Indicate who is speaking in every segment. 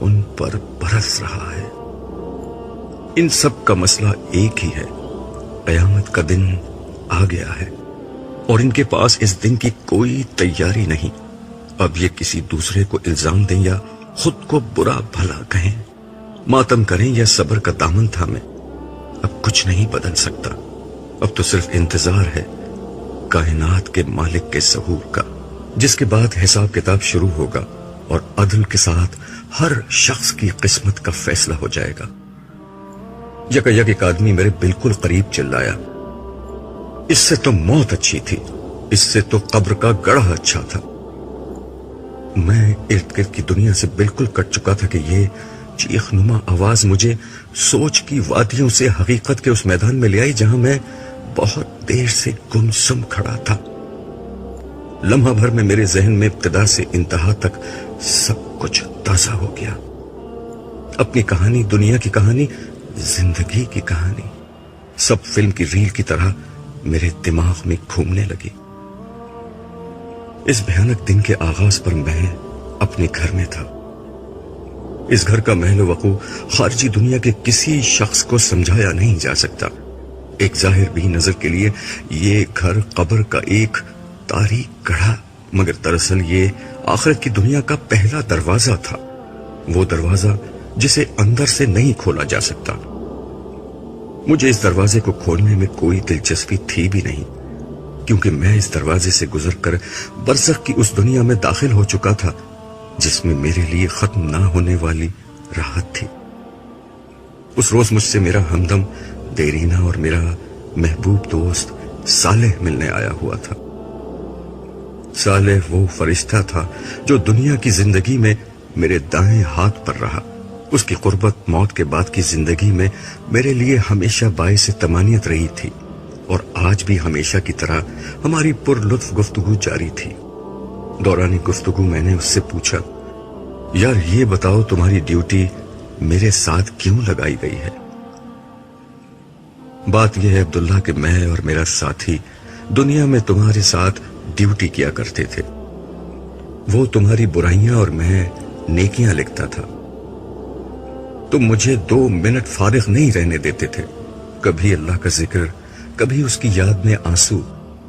Speaker 1: ان پر برس رہا ہے۔ ان سب کا مسئلہ ایک ہی ہے، قیامت کا دن آ گیا ہے اور ان کے پاس اس دن کی کوئی تیاری نہیں۔ اب یہ کسی دوسرے کو الزام دیں یا خود کو برا بھلا کہیں، ماتم کریں یا صبر کا دامن تھامیں، اب کچھ نہیں بدل سکتا۔ اب تو صرف انتظار ہے کائنات کے مالک کے ظہور کا، جس کے بعد حساب کتاب شروع ہوگا اور عدل کے ساتھ ہر شخص کی قسمت کا فیصلہ ہو جائے گا۔ یکا یک ایک آدمی میرے بالکل قریب چلایا، اس سے تو موت اچھی تھی، اس سے تو قبر کا گڑھا اچھا تھا۔ میں ارد گرد کی دنیا سے بالکل کٹ چکا تھا کہ یہ چیخ نما آواز مجھے سوچ کی وادیوں سے حقیقت کے اس میدان میں لے آئی جہاں میں بہت دیر سے گمسم کھڑا تھا۔ لمحہ بھر میں میرے ذہن میں ابتدا سے انتہا تک سب کچھ تازہ ہو گیا۔ اپنی کہانی، دنیا کی کہانی، زندگی کی کہانی، سب فلم کی ریل کی طرح میرے دماغ میں گھومنے لگی۔ اس بھیانک دن کے آغاز پر میں اپنے گھر میں تھا۔ اس گھر کا محل وقوع خارجی دنیا کے کسی شخص کو سمجھایا نہیں جا سکتا۔ ایک ظاہر بھی نظر کے لیے یہ گھر قبر کا ایک تاریک گڑھا، مگر دراصل یہ آخرت کی دنیا کا پہلا دروازہ تھا، وہ دروازہ جسے اندر سے نہیں کھولا جا سکتا۔ مجھے اس دروازے کو کھولنے میں کوئی دلچسپی تھی بھی نہیں، کیونکہ میں اس دروازے سے گزر کر برزخ کی اس دنیا میں داخل ہو چکا تھا جس میں میرے لیے ختم نہ ہونے والی راحت تھی۔ اس روز مجھ سے میرا ہمدم دیرینہ اور میرا محبوب دوست صالح ملنے آیا ہوا تھا۔ صالح وہ فرشتہ تھا جو دنیا کی زندگی میں میرے دائیں ہاتھ پر رہا۔ اس کی قربت موت کے بعد کی زندگی میں میرے لیے ہمیشہ باعث طمانینت رہی تھی، اور آج بھی ہمیشہ کی طرح ہماری پر لطف گفتگو جاری تھی۔ دوران گفتگو میں نے اس سے پوچھا، یار یہ بتاؤ تمہاری ڈیوٹی میرے ساتھ کیوں لگائی گئی ہے؟ بات یہ ہے عبداللہ کہ میں اور میرا ساتھی دنیا میں تمہارے ساتھ ڈیوٹی کیا کرتے تھے۔ وہ تمہاری برائیاں اور میں نیکیاں لکھتا تھا۔ تم مجھے 2 منٹ فارغ نہیں رہنے دیتے تھے، کبھی اللہ کا ذکر، کبھی اس کی یاد میں آنسو،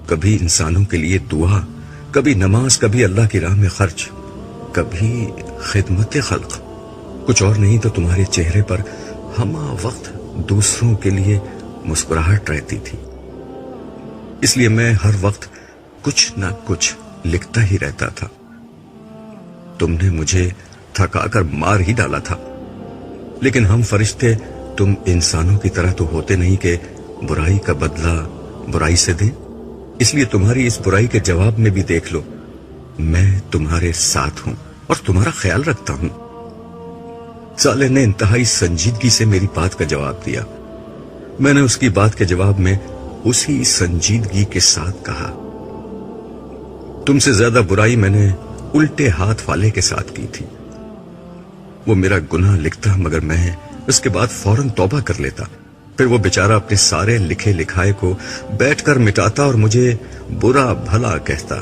Speaker 1: کبھی انسانوں کے لیے دعا، کبھی نماز، کبھی اللہ کی راہ میں خرچ، کبھی خدمت خلق۔ کچھ اور نہیں تو تمہارے چہرے پر ہمہ وقت دوسروں کے لیے مسکراہٹ رہتی تھی، اس لیے میں ہر وقت کچھ نہ کچھ لکھتا ہی رہتا تھا۔ تم نے مجھے تھکا کر مار ہی ڈالا تھا، لیکن ہم فرشتے تم انسانوں کی طرح تو ہوتے نہیں کہ برائی کا بدلہ برائی سے دیں، اس لیے تمہاری اس برائی کے جواب میں بھی دیکھ لو، میں تمہارے ساتھ ہوں اور تمہارا خیال رکھتا ہوں۔ صالح نے انتہائی سنجیدگی سے میری بات کا جواب دیا۔ میں نے اس کی بات کے جواب میں اسی سنجیدگی کے ساتھ کہا، تم سے زیادہ برائی میں نے الٹے ہاتھ والے کے ساتھ کی تھی۔ وہ میرا گناہ لکھتا مگر میں اس کے بعد فوراً توبہ کر لیتا، پھر وہ بیچارہ اپنے سارے لکھے لکھائے کو بیٹھ کر مٹاتا اور مجھے برا بھلا کہتا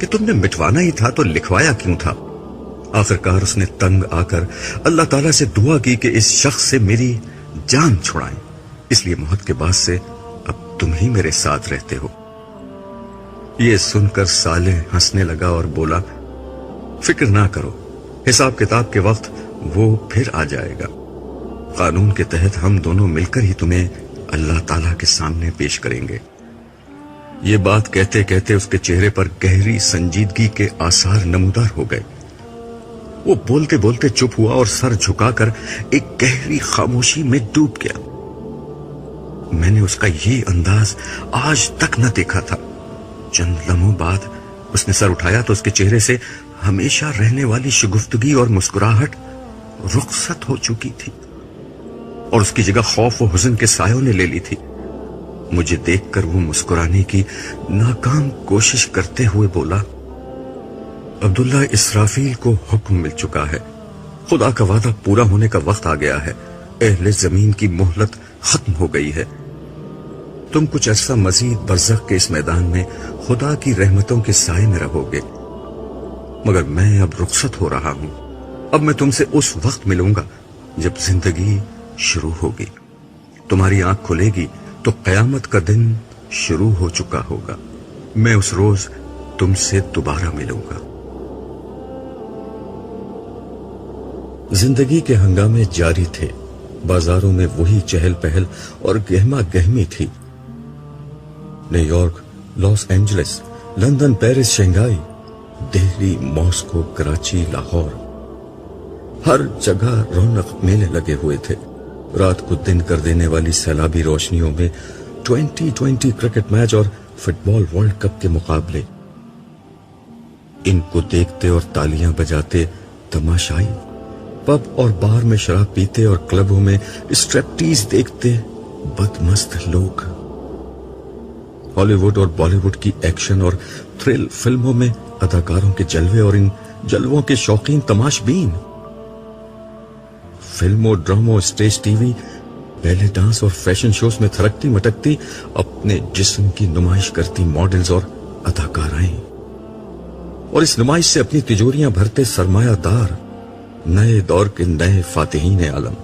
Speaker 1: کہ تم نے مٹوانا ہی تھا تو لکھوایا کیوں تھا۔ آخرکار اس نے تنگ آ کر اللہ تعالیٰ سے دعا کی کہ اس شخص سے میری جان چھڑائیں، اس لیے موت کے بعد سے اب تم ہی میرے ساتھ رہتے ہو۔ یہ سن کر صالح ہنسنے لگا اور بولا، فکر نہ کرو، حساب کتاب کے وقت وہ پھر آ جائے گا، قانون کے تحت ہم دونوں مل کر ہی تمہیں اللہ تعالیٰ کے سامنے پیش کریں گے۔ یہ بات کہتے کہتے اس کے چہرے پر گہری سنجیدگی کے آثار نمودار ہو گئے۔ وہ بولتے بولتے چپ ہوا اور سر جھکا کر ایک گہری خاموشی میں ڈوب گیا۔ میں نے اس کا یہ انداز آج تک نہ دیکھا تھا۔ چند لمحوں بعد اس نے سر اٹھایا تو اس کے چہرے سے ہمیشہ رہنے والی شگفتگی اور مسکراہٹ رخصت ہو چکی تھی، اور اس کی جگہ خوف و حزن کے سایوں نے لے لی تھی۔ مجھے دیکھ کر وہ مسکرانے کی ناکام کوشش کرتے ہوئے بولا، عبداللہ، اسرافیل کو حکم مل چکا ہے، خدا کا وعدہ پورا ہونے کا وقت آ گیا ہے، اہل زمین کی مہلت ختم ہو گئی ہے، تم کچھ عرصہ مزید برزخ کے اس میدان میں خدا کی رحمتوں کے سائے میں رہو گے، مگر میں اب رخصت ہو رہا ہوں، اب میں تم سے اس وقت ملوں گا جب زندگی شروع ہوگی. تمہاری آنکھ کھلے گی تو قیامت کا دن شروع ہو چکا ہوگا. میں اس روز تم سے دوبارہ ملوں گا.
Speaker 2: زندگی کے ہنگامے جاری تھے. بازاروں میں وہی چہل پہل اور گہما گہمی تھی. New York, Los Angeles, London, Paris, Shanghai, Delhi, Moscow, Karachi, Lahore, ہر جگہ رونق میلے لگے ہوئے تھے. رات کو دن کر دینے والی سیلابی روشنیوں میں 2020 کرکٹ میچ اور فٹ بال ورلڈ کپ کے مقابلے. ان کو دیکھتے اور تالیاں بجاتے تماشائی، پب اور بار میں شراب پیتے اور کلبوں میں اسٹریپٹیز دیکھتے بدمست لوگ. ہالی ووڈ اور بالی ووڈ کی ایکشن اور تھرل فلموں میں اداکاروں کے جلوے اور ان جلووں کے شوقین تماش بین. فلموں، ڈراموں، اسٹیج ٹی وی، بیلے ڈانس اور فیشن شوز میں تھرکتی مٹکتی اپنے جسم کی نمائش کرتی ماڈلز اور اداکارائیں، اور اس نمائش سے اپنی تجوریاں بھرتے سرمایہ دار، نئے دور کے نئے فاتحین عالم،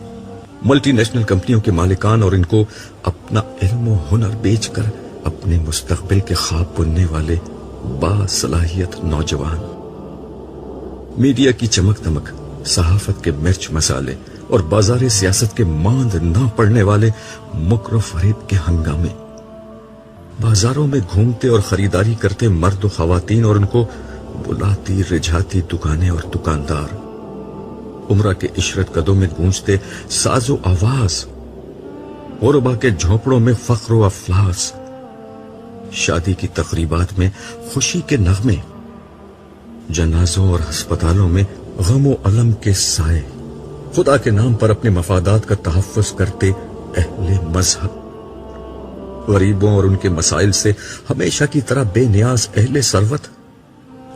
Speaker 2: ملٹی نیشنل کمپنیوں کے مالکان اور ان کو اپنا علم و ہنر بیچ کر اپنے مستقبل کے خواب بننے والے باصلاحیت نوجوان. میڈیا کی چمک دمک، صحافت کے مرچ مسالے اور بازار سیاست کے ماند نہ پڑنے والے مکر و فریب کے ہنگامے. بازاروں میں گھومتے اور خریداری کرتے مرد و خواتین اور ان کو بلاتی رجھاتی دکانیں اور دکاندار. عمرہ کے عشرت قدوں میں گونجتے ساز و آواز، غربا کے جھونپڑوں میں فخر و افلاس، شادی کی تقریبات میں خوشی کے نغمے، جنازوں اور ہسپتالوں میں غم و الم کے سائے، خدا کے نام پر اپنے مفادات کا تحفظ کرتے اہل مذہب، غریبوں اور ان کے مسائل سے ہمیشہ کی طرح بے نیاز اہل ثروت،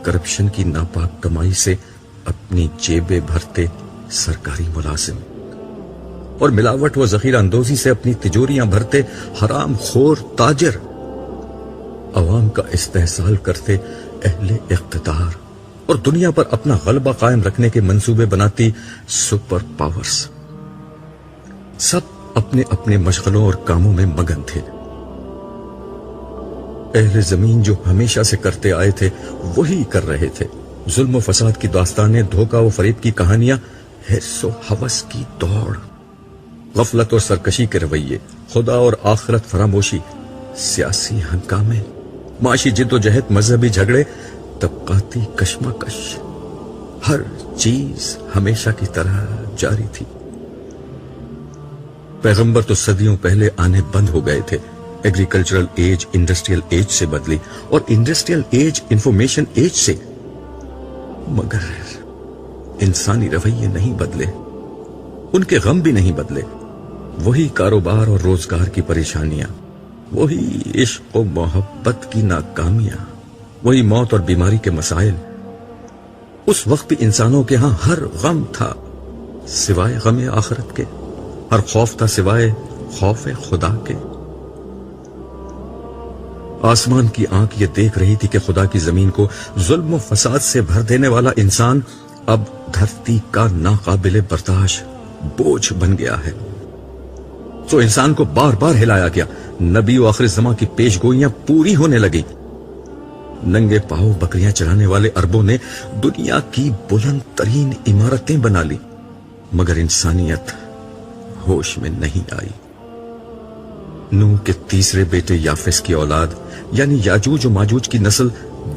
Speaker 2: کرپشن کی ناپاک کمائی سے اپنی جیبیں بھرتے سرکاری ملازم، اور ملاوٹ و ذخیرہ اندوزی سے اپنی تجوریاں بھرتے حرام خور تاجر، عوام کا استحصال کرتے اہل اقتدار، اور دنیا پر اپنا غلبہ قائم رکھنے کے منصوبے بناتی سپر پاورز. سب اپنے اپنے مشغلوں اور کاموں میں مگن تھے. اہل زمین جو ہمیشہ سے کرتے آئے تھے وہی کر رہے تھے. ظلم و فساد کی داستانیں، دھوکہ و فریب کی کہانیاں، حرص و ہوس کی دوڑ، غفلت اور سرکشی کے رویے، خدا اور آخرت فراموشی، سیاسی ہنگامے، معاشی جد و جہد، مذہبی جھگڑے، طبقاتی کشمکش، ہر چیز ہمیشہ کی طرح جاری تھی. پیغمبر تو صدیوں پہلے آنے بند ہو گئے تھے. ایگریکلچرل ایج انڈسٹریل ایج سے بدلی اور انڈسٹریل ایج انفارمیشن ایج سے، مگر انسانی رویے نہیں بدلے، ان کے غم بھی نہیں بدلے. وہی کاروبار اور روزگار کی پریشانیاں، وہی عشق و محبت کی ناکامیاں، وہی موت اور بیماری کے مسائل. اس وقت بھی انسانوں کے ہاں ہر غم تھا سوائے غم آخرت کے، ہر خوف تھا سوائے خوف خدا کے. آسمان کی آنکھ یہ دیکھ رہی تھی کہ خدا کی زمین کو ظلم و فساد سے بھر دینے والا انسان اب دھرتی کا ناقابل برداشت بوجھ بن گیا ہے. تو انسان کو بار بار ہلایا گیا. نبی و آخر زمان کی پیش گوئیاں پوری ہونے لگی. ننگے پاؤں بکریاں چرانے والے عربوں نے دنیا کی بلند ترین عمارتیں بنا لی، مگر انسانیت ہوش میں نہیں آئی. نوح کے تیسرے بیٹے یافس کی اولاد یعنی یاجوج و ماجوج کی نسل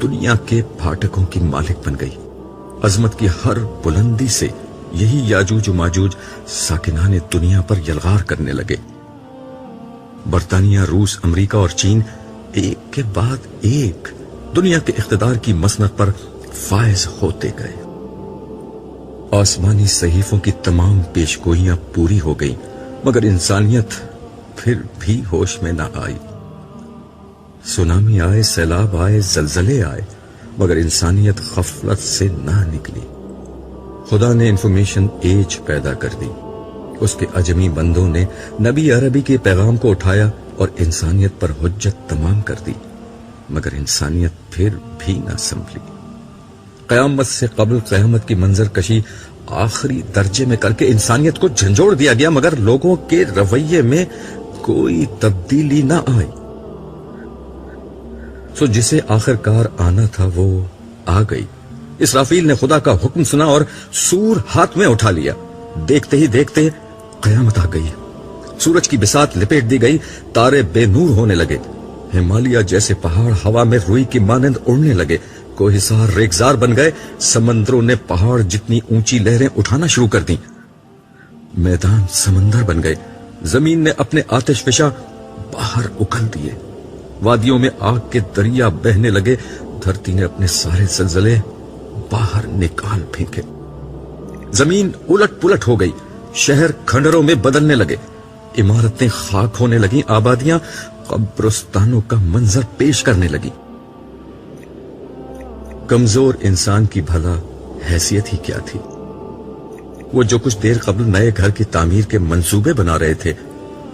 Speaker 2: دنیا کے پھاٹکوں کی مالک بن گئی. عظمت کی ہر بلندی سے یہی یاجوج و ماجوج ساکنان دنیا پر یلغار کرنے لگے. برطانیہ، روس، امریکہ اور چین ایک کے بعد ایک دنیا کے اقتدار کی مسند پر فائز ہوتے گئے. آسمانی صحیفوں کی تمام پیشگوئیاں پوری ہو گئیں، مگر انسانیت پھر بھی ہوش میں نہ آئی. سونامی آئے، سیلاب آئے، زلزلے آئے، مگر انسانیت غفلت سے نہ نکلی. خدا نے انفارمیشن ایج پیدا کر دی. اس کے اجمی بندوں نے نبی عربی کے پیغام کو اٹھایا اور انسانیت پر حجت تمام کر دی، مگر انسانیت پھر بھی نہ سنبھلی. قیامت سے قبل قیامت کی منظر کشی
Speaker 1: آخری درجے میں کر کے انسانیت کو جھنجھوڑ دیا گیا، مگر لوگوں کے رویے میں کوئی تبدیلی نہ آئی۔ سو جسے آخر کار آنا تھا وہ آ گئی۔ اسرافیل نے خدا کا حکم سنا اور سور ہاتھ میں اٹھا لیا۔ دیکھتے ہی دیکھتے قیامت آ گئی۔ سورج کی بساط لپیٹ دی گئی، تارے بے نور ہونے لگے، ہمالیہ جیسے پہاڑ ہوا میں روئی کی مانند اڑنے لگے، کوہسار ریگزار بن گئے، سمندروں نے پہاڑ جتنی اونچی لہریں اٹھانا شروع کر دیں، میدان سمندر بن گئے، زمین نے اپنے آتش فشاں باہر اکھل دیے، وادیوں میں آگ کے دریا بہنے لگے، دھرتی نے اپنے سارے زلزلے باہر نکال پھینکے، زمین الٹ پلٹ ہو گئی، شہر کھنڈروں میں بدلنے لگے، عمارتیں خاک ہونے لگیں، آبادیاں قبرستانوں کا منظر پیش کرنے لگی۔ کمزور انسان کی بھلا حیثیت ہی کیا تھی؟ وہ جو کچھ دیر قبل نئے گھر کی تعمیر کے منصوبے بنا رہے تھے،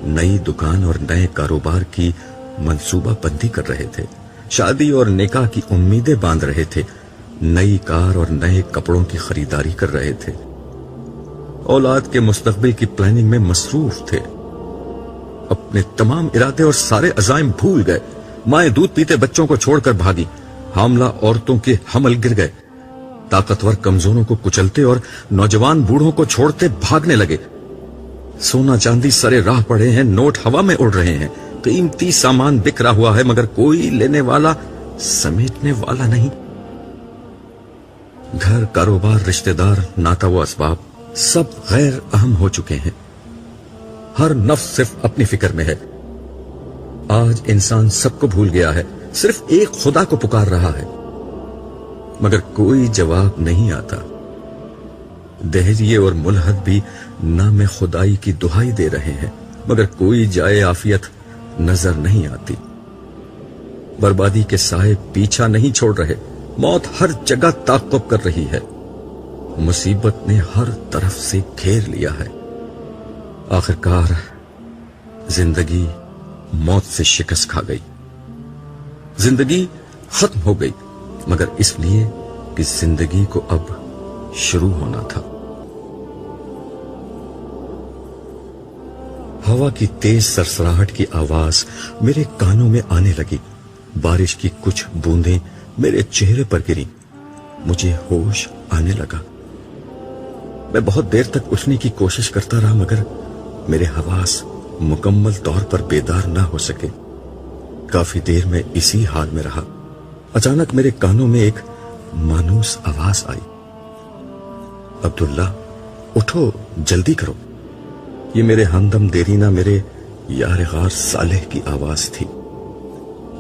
Speaker 1: نئی دکان اور نئے کاروبار کی منصوبہ بندی کر رہے تھے، شادی اور نکاح کی امیدیں باندھ رہے تھے، نئی کار اور نئے کپڑوں کی خریداری کر رہے تھے، اولاد کے مستقبل کی پلاننگ میں مصروف تھے، اپنے تمام ارادے اور سارے عزائم بھول گئے، مائیں دودھ پیتے بچوں کو چھوڑ کر بھاگی، حاملہ عورتوں کے حمل گر گئے، طاقتور کمزوروں کو کچلتے اور نوجوان بوڑھوں کو چھوڑتے بھاگنے لگے، سونا چاندی سرے راہ پڑے ہیں، نوٹ ہوا میں اڑ رہے ہیں، قیمتی سامان بکھرا ہوا ہے، مگر کوئی لینے والا سمیٹنے والا نہیں۔ گھر، کاروبار، رشتہ دار، ناتا و اسباب سب غیر اہم ہو چکے ہیں، ہر نفس صرف اپنی فکر میں ہے۔ آج انسان سب کو بھول گیا ہے، صرف ایک خدا کو پکار رہا ہے، مگر کوئی جواب نہیں آتا۔ دہریے اور ملحد بھی نام خدائی کی دہائی دے رہے ہیں، مگر کوئی جائے عافیت نظر نہیں آتی۔ بربادی کے سائے پیچھا نہیں چھوڑ رہے، موت ہر جگہ تعاقب کر رہی ہے، مصیبت نے ہر طرف سے گھیر لیا ہے۔ آخرکار زندگی موت سے شکست کھا گئی، زندگی ختم ہو گئی، مگر اس لیے کہ زندگی کو اب شروع ہونا تھا۔ ہوا کی تیز سرسراہٹ کی آواز میرے کانوں میں آنے لگی، بارش کی کچھ بوندیں میرے چہرے پر گری، مجھے ہوش آنے لگا۔ میں بہت دیر تک اٹھنے کی کوشش کرتا رہا، مگر میرے حواس مکمل طور پر بیدار نہ ہو سکے۔ کافی دیر میں اسی حال میں رہا، اچانک میرے کانوں میں ایک مانوس آواز آئی، عبداللہ اٹھو، جلدی کرو۔ یہ میرے ہمدم دیرینہ، میرے یار غار صالح کی آواز تھی۔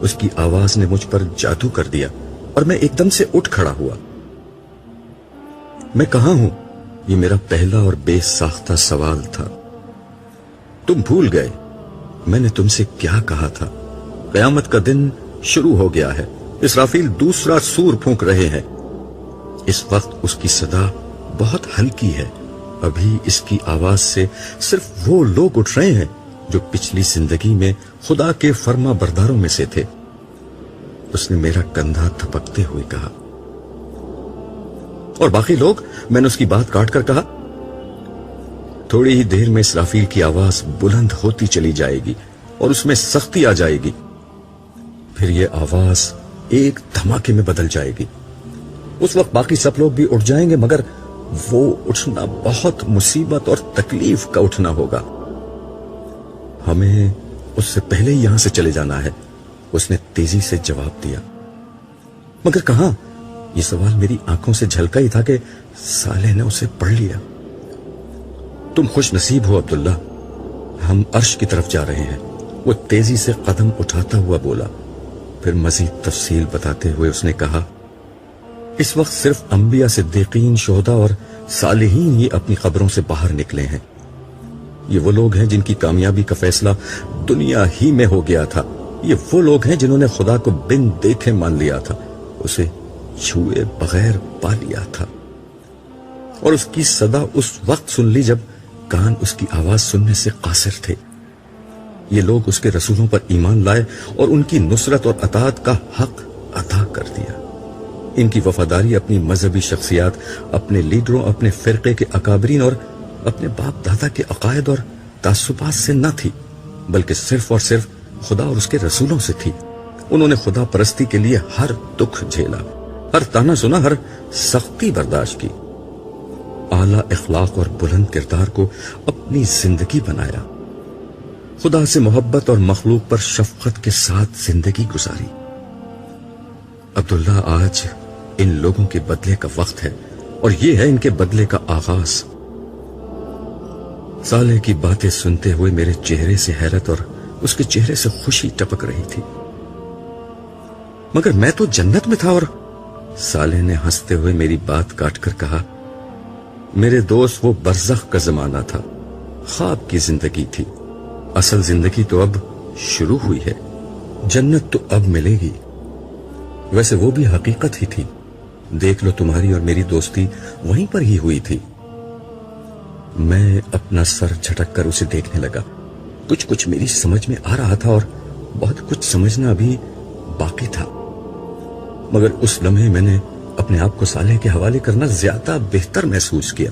Speaker 1: اس کی آواز نے مجھ پر جادو کر دیا اور میں ایک دم سے اٹھ کھڑا ہوا۔ میں کہاں ہوں؟ یہ میرا پہلا اور بے ساختہ سوال تھا۔ تم بھول گئے میں نے تم سے کیا کہا تھا؟ قیامت کا دن شروع ہو گیا ہے، اسرافیل دوسرا سور پھونک رہے ہیں۔ اس وقت اس کی صدا بہت ہلکی ہے، ابھی اس کی آواز سے صرف وہ لوگ اٹھ رہے ہیں جو پچھلی زندگی میں خدا کے فرما برداروں میں سے تھے۔ اس نے میرا کندھا تھپکتے ہوئے کہا۔ اور باقی لوگ؟ میں نے اس کی بات کاٹ کر کہا۔ تھوڑی ہی دیر میں اسرافیل کی آواز بلند ہوتی چلی جائے گی اور اس میں سختی آ جائے گی، پھر یہ آواز ایک دھماکے میں بدل جائے گی۔ اس وقت باقی سب لوگ بھی اٹھ جائیں گے، مگر وہ اٹھنا بہت مصیبت اور تکلیف کا اٹھنا ہوگا۔ ہمیں اس سے پہلے ہی یہاں سے چلے جانا ہے، اس نے تیزی سے جواب دیا۔ مگر کہاں؟ یہ سوال میری آنکھوں سے جھلکا ہی تھا کہ صالح نے اسے پڑھ لیا۔ تم خوش نصیب ہو عبداللہ، ہم عرش کی طرف جا رہے ہیں، وہ تیزی سے قدم اٹھاتا ہوا بولا۔ پھر مزید تفصیل بتاتے ہوئے اس نے کہا، اس وقت صرف انبیاء، صدیقین، شہداء اور صالحین ہی اپنی قبروں سے باہر نکلے ہیں۔ یہ وہ لوگ ہیں جن کی کامیابی کا فیصلہ دنیا ہی میں ہو گیا تھا، یہ وہ لوگ ہیں جنہوں نے خدا کو بن دیکھے مان لیا تھا، اسے چھوئے بغیر پا لیا تھا، اور اس کی صدا اس وقت سن لی جب کان اس کی آواز سننے سے قاصر تھے۔ یہ لوگ اس کے رسولوں پر ایمان لائے اور ان کی نصرت اور اطاعت کا حق ادا کر دیا۔ ان کی وفاداری اپنی مذہبی شخصیات، اپنے لیڈروں، اپنے فرقے کے اکابرین اور اپنے باپ دادا کے عقائد اور تعصبات سے نہ تھی، بلکہ صرف اور صرف خدا اور اس کے رسولوں سے تھی۔ انہوں نے خدا پرستی کے لیے ہر دکھ جھیلا، ہر طعنہ سنا، ہر سختی برداشت کی، اعلیٰ اخلاق اور بلند کردار کو اپنی زندگی بنایا، خدا سے محبت اور مخلوق پر شفقت کے ساتھ زندگی گزاری۔ عبداللہ، آج ان لوگوں کے بدلے کا وقت ہے، اور یہ ہے ان کے بدلے کا آغاز۔ صالح کی باتیں سنتے ہوئے میرے چہرے سے حیرت اور اس کے چہرے سے خوشی ٹپک رہی تھی۔ مگر میں تو جنت میں تھا۔ اور صالح نے ہنستے ہوئے میری بات کاٹ کر کہا، میرے دوست، وہ برزخ کا زمانہ تھا، خواب کی زندگی تھی، اصل زندگی تو اب شروع ہوئی ہے، جنت تو اب ملے گی۔ ویسے وہ بھی حقیقت ہی تھی، دیکھ لو، تمہاری اور میری دوستی وہیں پر ہی ہوئی تھی۔ میں اپنا سر جھٹک کر اسے دیکھنے لگا۔ کچھ میری سمجھ میں آ رہا تھا اور بہت کچھ سمجھنا ابھی باقی تھا، مگر اس لمحے میں نے اپنے آپ کو صالح کے حوالے کرنا زیادہ بہتر محسوس کیا۔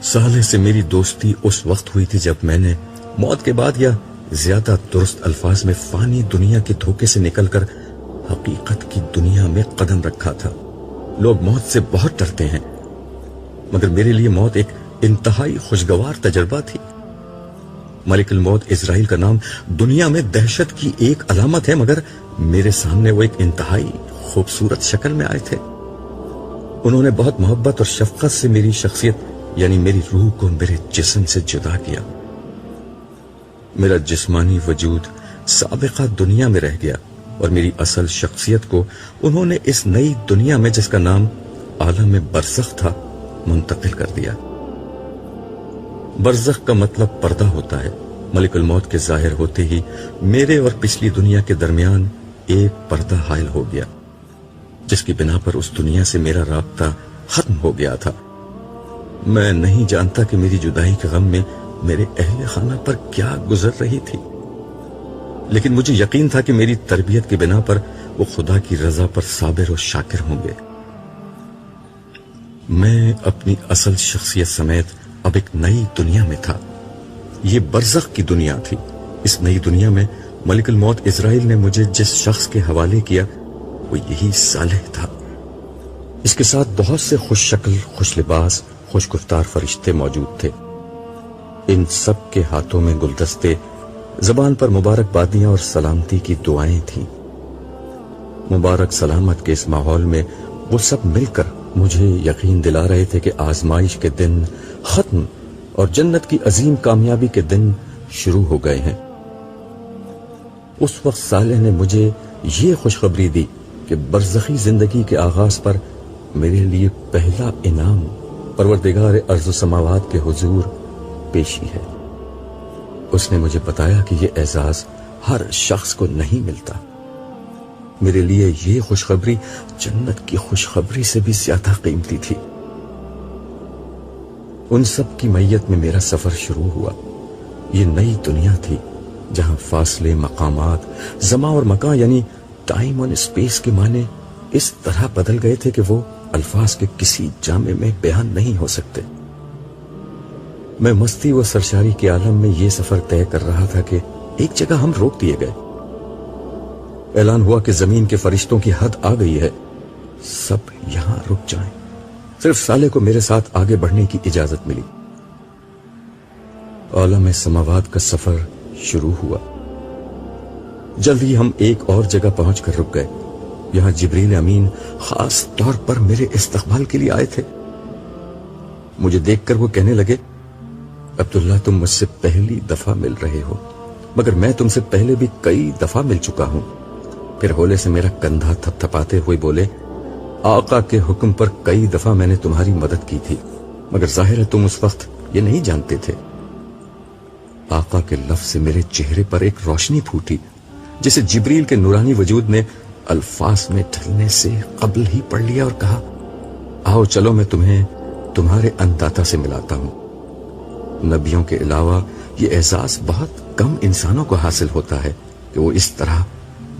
Speaker 1: صالح سے میری دوستی اس وقت ہوئی تھی جب میں نے موت کے بعد، یا زیادہ درست الفاظ میں فانی دنیا کے دھوکے سے نکل کر حقیقت کی دنیا میں قدم رکھا تھا۔ لوگ موت سے بہت ڈرتے ہیں، مگر میرے لیے موت ایک انتہائی خوشگوار تجربہ تھی۔ ملک الموت اسرائیل کا نام دنیا میں دہشت کی ایک علامت ہے، مگر میرے سامنے وہ ایک انتہائی خوبصورت شکل میں آئے تھے۔ انہوں نے بہت محبت اور شفقت سے میری شخصیت یعنی میری روح کو میرے جسم سے جدا کیا۔ میرا جسمانی وجود سابقہ دنیا میں رہ گیا اور میری اصل شخصیت کو انہوں نے اس نئی دنیا میں، جس کا نام عالم برزخ تھا، منتقل کر دیا۔ برزخ کا مطلب پردہ ہوتا ہے۔ ملک الموت کے ظاہر ہوتے ہی میرے اور پچھلی دنیا کے درمیان ایک پردہ حائل ہو گیا، جس کی بنا پر اس دنیا سے میرا رابطہ ختم ہو گیا تھا۔ میں نہیں جانتا کہ میری جدائی کے غم میں میرے اہل خانہ پر کیا گزر رہی تھی، لیکن مجھے یقین تھا کہ میری تربیت کی بنا پر وہ خدا کی رضا پر صابر و شاکر ہوں گے۔ میں اپنی اصل شخصیت سمیت اب ایک نئی دنیا میں تھا۔ یہ برزخ کی دنیا تھی۔ اس نئی دنیا میں ملک الموت اسرائیل نے مجھے جس شخص کے حوالے کیا وہ یہی صالح تھا۔ اس کے ساتھ بہت سے خوش شکل، خوش لباس، خوش گفتار فرشتے موجود تھے۔ ان سب کے ہاتھوں میں گلدستے، زبان پر مبارک بادیاں اور سلامتی کی دعائیں تھیں۔ مبارک سلامت کے اس ماحول میں وہ سب مل کر مجھے یقین دلا رہے تھے کہ آزمائش کے دن ختم اور جنت کی عظیم کامیابی کے دن شروع ہو گئے ہیں۔ اس وقت صالح نے مجھے یہ خوشخبری دی کہ برزخی زندگی کے آغاز پر میرے لیے پہلا انعام پروردگار ارض و سماوات کے حضور پیشی ہے۔ اس نے مجھے بتایا کہ یہ اعزاز ہر شخص کو نہیں ملتا۔ میرے لیے یہ خوشخبری جنت کی خوشخبری سے بھی زیادہ قیمتی تھی۔ ان سب کی میت میں میرا سفر شروع ہوا۔ یہ نئی دنیا تھی جہاں فاصلے، مقامات، زمان اور مکان یعنی ٹائم اور اسپیس کے معنی اس طرح بدل گئے تھے کہ وہ الفاظ کے کسی جامع میں بیان نہیں ہو سکتے۔ میں مستی و سرشاری کے عالم میں یہ سفر طے کر رہا تھا کہ ایک جگہ ہم روک دیے گئے۔ اعلان ہوا کہ زمین کے فرشتوں کی حد آ گئی ہے، سب یہاں رک جائیں۔ صرف صالح کو میرے ساتھ آگے بڑھنے کی اجازت ملی۔ عالم سماوات کا سفر شروع ہوا۔ جلد ہی ہم ایک اور جگہ پہنچ کر رک گئے۔ یہاں جبریل امین خاص طور پر میرے استقبال کے لیے آئے تھے۔ مجھے دیکھ کر وہ کہنے لگے، عبداللہ، تم مجھ سے پہلی دفعہ مل رہے ہو، مگر میں تم سے پہلے بھی کئی دفعہ مل چکا ہوں۔ پھر ہولے سے میرا کندھا تھپ تھپاتے ہوئے بولے، آقا کے حکم پر کئی دفعہ میں نے تمہاری مدد کی تھی، مگر ظاہر ہے تم اس وقت یہ نہیں جانتے تھے۔ آقا کے لفظ سے میرے چہرے پر ایک روشنی پھوٹی جسے جبریل کے نورانی وجود نے الفاظ میں ڈھلنے سے قبل ہی پڑھ لیا اور کہا، آؤ چلو میں تمہیں تمہارے انداتا سے ملاتا ہوں۔ نبیوں کے علاوہ یہ احساس بہت کم انسانوں کو حاصل ہوتا ہے کہ وہ اس طرح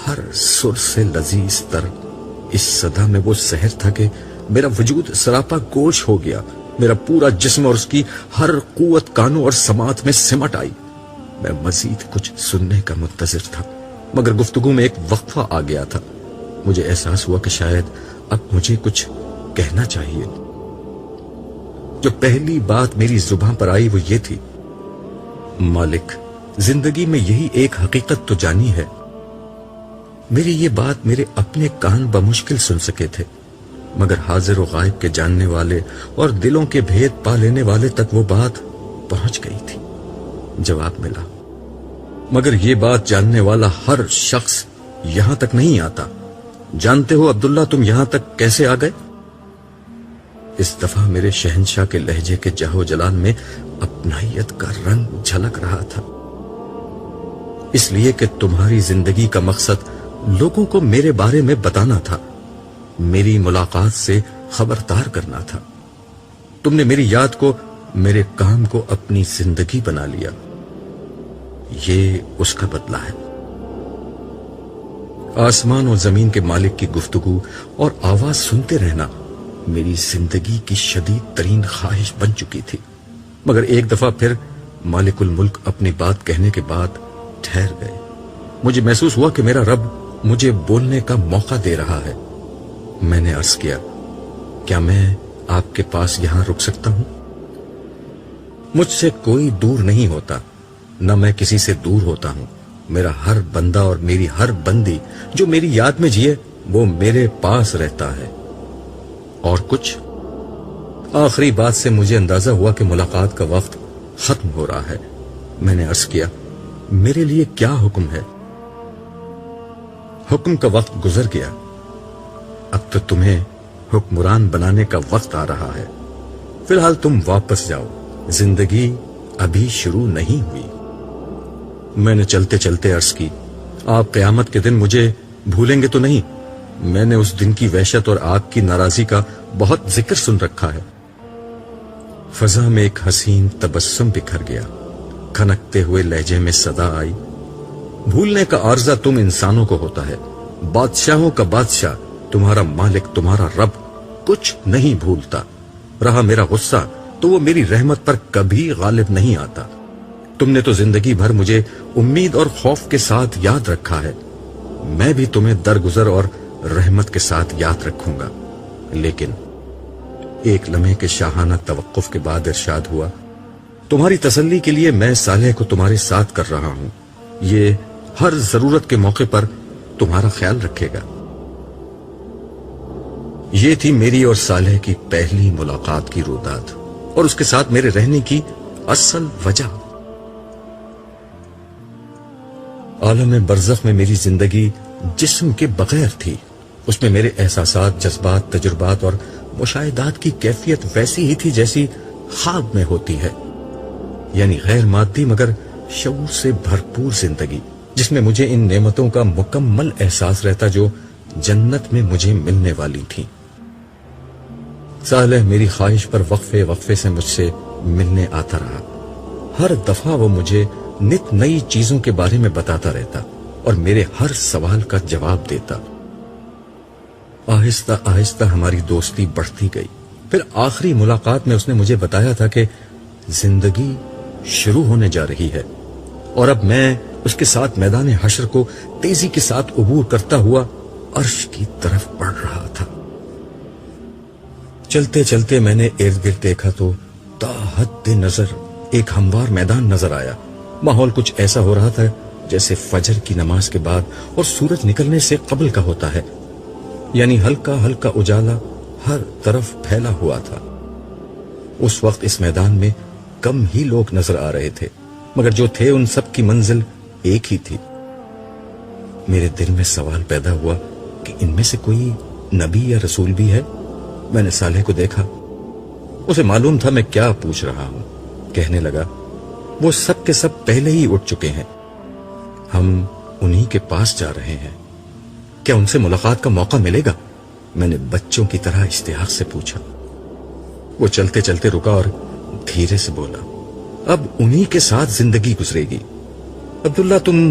Speaker 1: ہر سر سے لذیذ تر اس صدا میں وہ سحر تھا کہ میرا وجود سراپا گوش ہو گیا. میرا پورا جسم اور اس کی ہر قوت کانوں اور سماعت میں سمٹ آئی. میں مزید کچھ سننے کا منتظر تھا، مگر گفتگو میں ایک وقفہ آ گیا تھا. مجھے احساس ہوا کہ شاید اب مجھے کچھ کہنا چاہیے. جو پہلی بات میری زبان پر آئی وہ یہ تھی: مالک، زندگی میں یہی ایک حقیقت تو جانی ہے. میری یہ بات میرے اپنے کان بمشکل سن سکے تھے، مگر حاضر و غائب کے جاننے والے اور دلوں کے بھید پا لینے والے تک وہ بات پہنچ گئی تھی. جواب ملا: مگر یہ بات جاننے والا ہر شخص یہاں تک نہیں آتا. جانتے ہو عبداللہ تم یہاں تک کیسے آ گئے؟ اس دفعہ میرے شہنشاہ کے لہجے کے جاہ و جلال میں اپنائیت کا رنگ جھلک رہا تھا. اس لیے کہ تمہاری زندگی کا مقصد لوگوں کو میرے بارے میں بتانا تھا، میری ملاقات سے خبردار کرنا تھا. تم نے میری یاد کو، میرے کام کو اپنی زندگی بنا لیا. یہ اس کا بدلہ ہے. آسمان و زمین کے مالک کی گفتگو اور آواز سنتے رہنا میری زندگی کی شدید ترین خواہش بن چکی تھی. مگر ایک دفعہ پھر مالک الملک اپنی بات کہنے کے بعد ٹھہر گئے. مجھے محسوس ہوا کہ میرا رب مجھے بولنے کا موقع دے رہا ہے. میں نے عرض کیا: کیا میں آپ کے پاس یہاں رک سکتا ہوں؟ مجھ سے کوئی دور نہیں ہوتا، نہ میں کسی سے دور ہوتا ہوں. میرا ہر بندہ اور میری ہر بندی جو میری یاد میں جیے وہ میرے پاس رہتا ہے. اور کچھ؟ آخری بات سے مجھے اندازہ ہوا کہ ملاقات کا وقت ختم ہو رہا ہے. میں نے عرض کیا: میرے لیے کیا حکم ہے؟ حکم کا وقت گزر گیا، اب تو تمہیں حکمران بنانے کا وقت آ رہا ہے. فی الحال تم واپس جاؤ، زندگی ابھی شروع نہیں ہوئی. میں نے چلتے چلتے عرض کی: آپ قیامت کے دن مجھے بھولیں گے تو نہیں؟ میں نے اس دن کی وحشت اور آگ کی ناراضی کا بہت ذکر سن رکھا ہے. فضا میں ایک حسین تبسم بکھر گیا. کھنکتے ہوئے لہجے میں صدا آئی: بھولنے کا عارضہ تم انسانوں کو ہوتا ہے. بادشاہوں کا بادشاہ، تمہارا مالک، تمہارا رب کچھ نہیں بھولتا. رہا میرا غصہ تو وہ میری رحمت پر کبھی غالب نہیں آتا. تم نے تو زندگی بھر مجھے امید اور خوف کے ساتھ یاد رکھا ہے. میں بھی تمہیں درگزر اور رحمت کے ساتھ یاد رکھوں گا. لیکن ایک لمحے کے شاہانہ توقف کے بعد ارشاد ہوا: تمہاری تسلی کے لیے میں صالح کو تمہارے ساتھ کر رہا ہوں. یہ ہر ضرورت کے موقع پر تمہارا خیال رکھے گا. یہ تھی میری اور صالح کی پہلی ملاقات کی رویداد اور اس کے ساتھ میرے رہنے کی اصل وجہ. عالم برزخ میں میری زندگی جسم کے بغیر تھی. اس میں میرے احساسات، جذبات، تجربات اور مشاہدات کی کیفیت ویسی ہی تھی جیسی خواب میں ہوتی ہے، یعنی غیر مادی مگر شعور سے بھرپور زندگی جس میں مجھے ان نعمتوں کا مکمل احساس رہتا جو جنت میں مجھے ملنے والی تھی. صالح میری خواہش پر وقفے وقفے سے مجھ سے ملنے آتا رہا. ہر دفعہ وہ مجھے نت نئی چیزوں کے بارے میں بتاتا رہتا اور میرے ہر سوال کا جواب دیتا. آہستہ آہستہ ہماری دوستی بڑھتی گئی. پھر آخری ملاقات میں اس نے مجھے بتایا تھا کہ زندگی شروع ہونے جا رہی ہے اور اب میں اس کے ساتھ میدان حشر کو تیزی کے ساتھ عبور کرتا ہوا عرش کی طرف بڑھ رہا تھا. چلتے چلتے میں نے ارد گرد دیکھا تو تا حد نظر ایک ہموار میدان نظر آیا. ماحول کچھ ایسا ہو رہا تھا جیسے فجر کی نماز کے بعد اور سورج نکلنے سے قبل کا ہوتا ہے، یعنی ہلکا ہلکا اجالا ہر طرف پھیلا ہوا تھا. اس وقت اس میدان میں کم ہی لوگ نظر آ رہے تھے، مگر جو تھے ان سب کی منزل ایک ہی تھی. میرے دل میں سوال پیدا ہوا کہ ان میں سے کوئی نبی یا رسول بھی ہے. میں نے صالح کو دیکھا. اسے معلوم تھا میں کیا پوچھ رہا ہوں. کہنے لگا: وہ سب کے سب پہلے ہی اٹھ چکے ہیں، ہم انہی کے پاس جا رہے ہیں. کیا ان سے ملاقات کا موقع ملے گا؟ میں نے بچوں کی طرح اشتیاق سے پوچھا. وہ چلتے چلتے رکا اور دھیرے سے بولا: اب انہی کے ساتھ زندگی گزرے گی. عبداللہ تم